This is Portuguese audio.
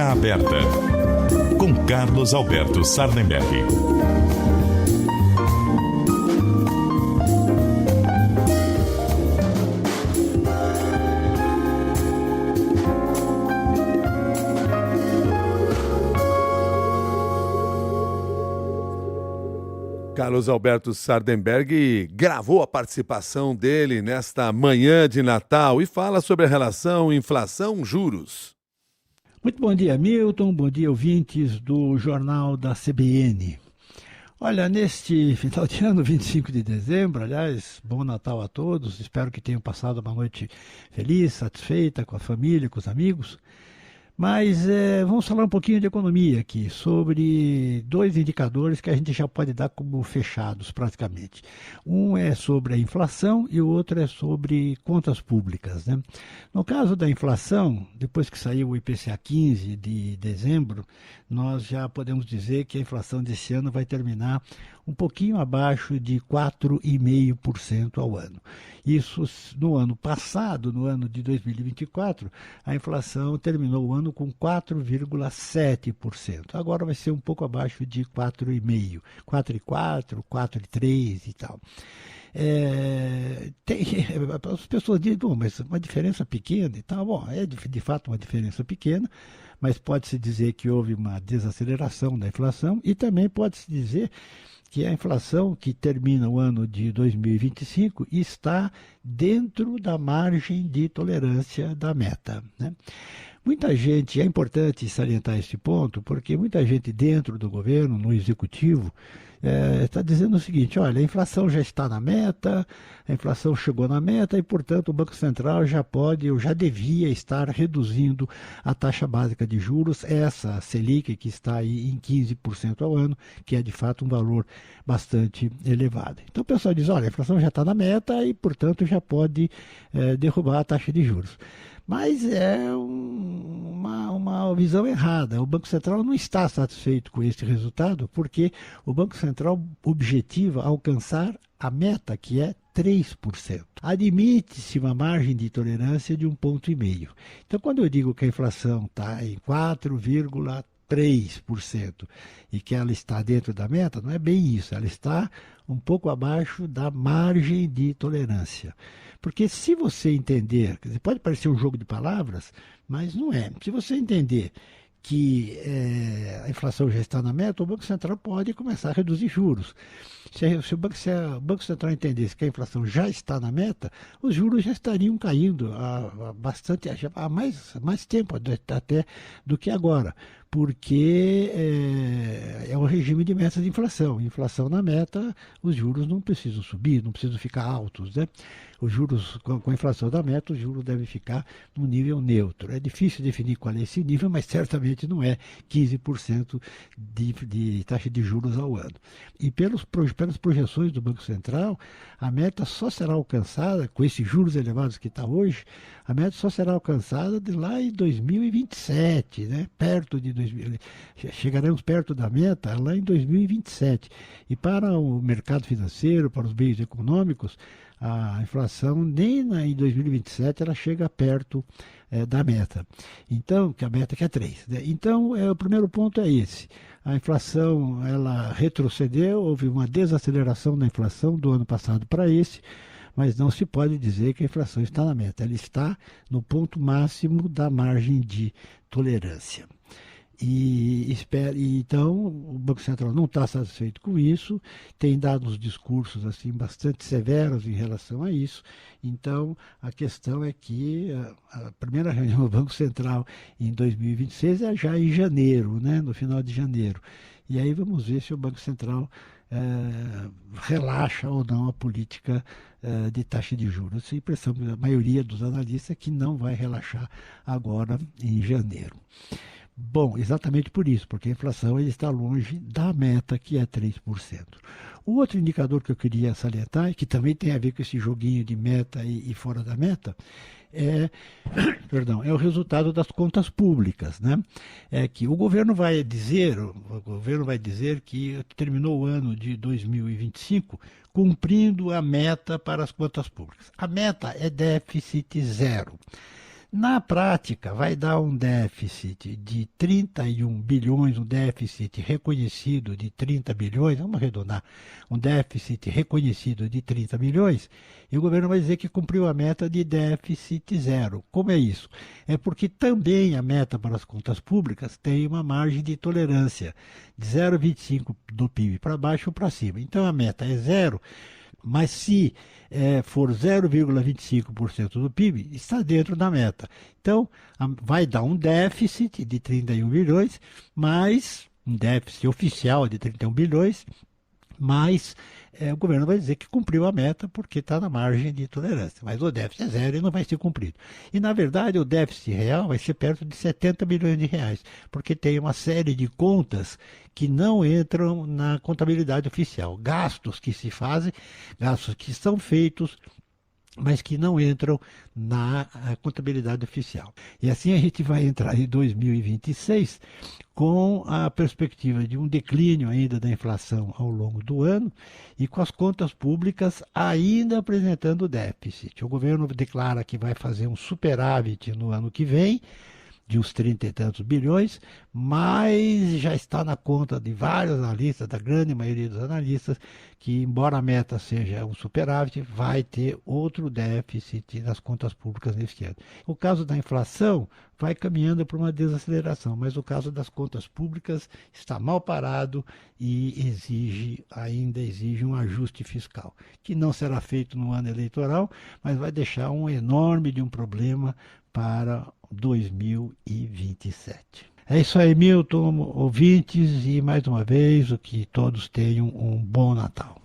Linha Aberta, com Carlos Alberto Sardenberg. Carlos Alberto Sardenberg gravou a participação dele nesta manhã de Natal e fala sobre a relação inflação-juros. Muito bom dia, Milton. Bom dia, ouvintes do Jornal da CBN. Olha, neste final de ano, 25 de dezembro, aliás, bom Natal a todos. Espero que tenham passado uma noite feliz, satisfeita com a família, com os amigos. Mas vamos falar um pouquinho de economia aqui, sobre dois indicadores que a gente já pode dar como fechados praticamente. Um é sobre a inflação e o outro é sobre contas públicas, né? No caso da inflação, depois que saiu o IPCA 15 de dezembro, nós já podemos dizer que a inflação desse ano vai terminar um pouquinho abaixo de 4,5% ao ano. Isso no ano passado, no ano de 2024, a inflação terminou o ano com 4,7%. Agora vai ser um pouco abaixo de 4,5%, 4,4%, 4,3% e tal. As pessoas dizem, bom, mas uma diferença pequena e tal. Bom, é de fato uma diferença pequena, mas pode-se dizer que houve uma desaceleração da inflação e também pode-se dizer que a inflação que termina o ano de 2025 está dentro da margem de tolerância da meta, né? Muita gente, é importante salientar esse ponto, porque muita gente dentro do governo, no executivo, está dizendo o seguinte: olha, a inflação já está na meta, a inflação chegou na meta e, portanto, o Banco Central já pode ou já devia estar reduzindo a taxa básica de juros, essa Selic que está aí em 15% ao ano, que é de fato um valor bastante elevado. Então o pessoal diz, olha, a inflação já está na meta e, portanto, já pode derrubar a taxa de juros. Mas é uma visão errada. O Banco Central não está satisfeito com esse resultado, porque o Banco Central objetiva alcançar a meta, que é 3%. Admite-se uma margem de tolerância de 1,5 ponto. Então, quando eu digo que a inflação está em 4,3% e que ela está dentro da meta, não é bem isso. Ela está um pouco abaixo da margem de tolerância. Porque se você entender, pode parecer um jogo de palavras, mas não é. Se você entender que a inflação já está na meta, o Banco Central pode começar a reduzir juros. Se o Banco Central entendesse que a inflação já está na meta, os juros já estariam caindo há mais tempo até do que agora, porque é um regime de metas de inflação. Inflação na meta, os juros não precisam subir, não precisam ficar altos, né? Os juros, com a inflação da meta, os juros devem ficar no nível neutro. É difícil definir qual é esse nível, mas certamente não é 15% de taxa de juros ao ano. E pelas projeções do Banco Central, a meta só será alcançada, com esses juros elevados que está hoje, a meta só será alcançada de lá em 2027, né? Chegaremos perto da meta lá em 2027. E para o mercado financeiro, para os meios econômicos, a inflação nem em 2027 ela chega perto da meta. Então, que a meta que é 3. Né? Então, o primeiro ponto é esse. A inflação ela retrocedeu, houve uma desaceleração da inflação do ano passado para esse, mas não se pode dizer que a inflação está na meta. Ela está no ponto máximo da margem de tolerância. Então, o Banco Central não está satisfeito com isso, tem dado uns discursos assim bastante severos em relação a isso. Então, a questão é que a primeira reunião do Banco Central em 2026 é já em janeiro, né, no final de janeiro. E aí vamos ver se o Banco Central relaxa ou não a política de taxa de juros. A impressão da maioria dos analistas é que não vai relaxar agora em janeiro. Bom, exatamente por isso, porque a inflação está longe da meta, que é 3%. O outro indicador que eu queria salientar, e que também tem a ver com esse joguinho de meta e fora da meta, é o resultado das contas públicas, né? É que o governo vai dizer que terminou o ano de 2025 cumprindo a meta para as contas públicas. A meta é déficit zero. Na prática, vai dar um déficit de 31 bilhões, um déficit reconhecido de 30 bilhões, vamos arredondar, um déficit reconhecido de 30 bilhões, e o governo vai dizer que cumpriu a meta de déficit zero. Como é isso? É porque também a meta para as contas públicas tem uma margem de tolerância de 0,25 do PIB para baixo ou para cima. Então a meta é zero. Mas se for 0,25% do PIB, está dentro da meta. Então, vai dar um déficit de 31 bilhões, mais um déficit oficial de 31 bilhões, mas o governo vai dizer que cumpriu a meta porque está na margem de tolerância. Mas o déficit é zero e não vai ser cumprido. E, na verdade, o déficit real vai ser perto de 70 bilhões de reais, porque tem uma série de contas que não entram na contabilidade oficial. Gastos que se fazem, gastos que são feitos, mas que não entram na contabilidade oficial. E assim a gente vai entrar em 2026 com a perspectiva de um declínio ainda da inflação ao longo do ano e com as contas públicas ainda apresentando déficit. O governo declara que vai fazer um superávit no ano que vem, de uns 30 e tantos bilhões, mas já está na conta de vários analistas, da grande maioria dos analistas, que embora a meta seja um superávit, vai ter outro déficit nas contas públicas neste ano. O caso da inflação vai caminhando para uma desaceleração, mas o caso das contas públicas está mal parado e ainda exige um ajuste fiscal, que não será feito no ano eleitoral, mas vai deixar um enorme de um problema para 2027. É isso aí, Milton, ouvintes, e mais uma vez, que todos tenham um bom Natal.